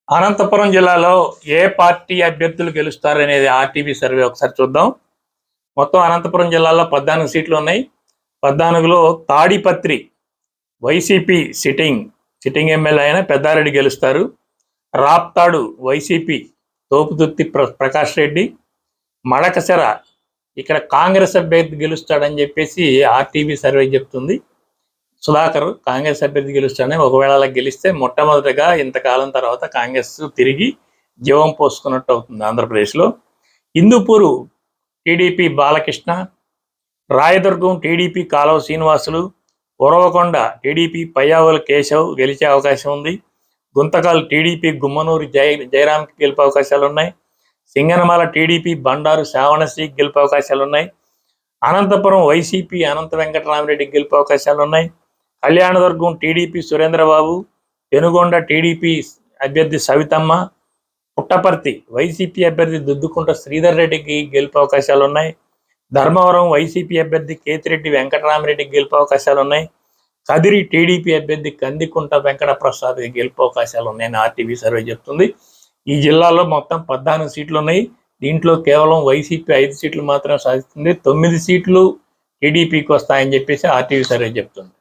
అనంతపురం జిల్లాలో ఏ పార్టీ అభ్యర్థులు గెలుస్తారనేది RTV survey ఒకసారి చూద్దాం. మొత్తం అనంతపురం జిల్లాలో 14 సీట్లు ఉన్నాయి. 14లో తాడిపత్రి వైసీపీ సిట్టింగ్ ఎమ్మెల్యే అయిన పెద్దారెడ్డి గెలుస్తారు. రాప్తాడు వైసీపీ తోపుదుర్తి ప్రకాష్ రెడ్డి. మడకశిర ఇక్కడ కాంగ్రెస్ అభ్యర్థి గెలుస్తాడని చెప్పేసి ఆర్టీవీ సర్వే చెప్తుంది. సుధాకర్ కాంగ్రెస్ అభ్యర్థి గెలుస్తాడని, ఒకవేళ అలా గెలిస్తే మొట్టమొదటిగా ఇంతకాలం తర్వాత కాంగ్రెస్ తిరిగి జీవం పోసుకున్నట్టు అవుతుంది ఆంధ్రప్రదేశ్లో. హిందూపూరు టీడీపీ బాలకృష్ణ, రాయదుర్గం టీడీపీ కాలువ శ్రీనివాసులు, ఉరవకొండ టీడీపీ పయ్యావుల కేశవ్ గెలిచే అవకాశం ఉంది. గుంతకల్ టీడీపీ గుమ్మనూరు జయరాంకి గెలిపే అవకాశాలు ఉన్నాయి. సింగనమల టీడీపీ బండారు శ్రావణశ్రీకి గెలిపే అవకాశాలు ఉన్నాయి. అనంతపురం వైసీపీ అనంత వెంకటరామరెడ్డికి గెలిపే అవకాశాలు ఉన్నాయి. కళ్యాణదుర్గం టీడీపీ సురేంద్రబాబు, పెనుగొండ టీడీపీ అభ్యర్థి సవితమ్మ, పుట్టపర్తి వైసీపీ అభ్యర్థి దుద్దుకుంట శ్రీధర్ రెడ్డికి గెలిపే అవకాశాలు ఉన్నాయి. ధర్మవరం వైసీపీ అభ్యర్థి కేతిరెడ్డి వెంకటరామరెడ్డికి గెలిపే అవకాశాలు ఉన్నాయి. కదిరి టీడీపీ అభ్యర్థి కందికుంట వెంకట ప్రసాద్కి గెలిపే అవకాశాలు ఉన్నాయని ఆర్టీవీ సర్వే చెప్తుంది. ఈ జిల్లాలో మొత్తం 14 సీట్లు ఉన్నాయి. దీంట్లో కేవలం వైసీపీ 5 సీట్లు మాత్రమే సాధిస్తుంది. 9 సీట్లు టీడీపీకి వస్తాయని చెప్పేసి ఆర్టీవీ సర్వే చెప్తుంది.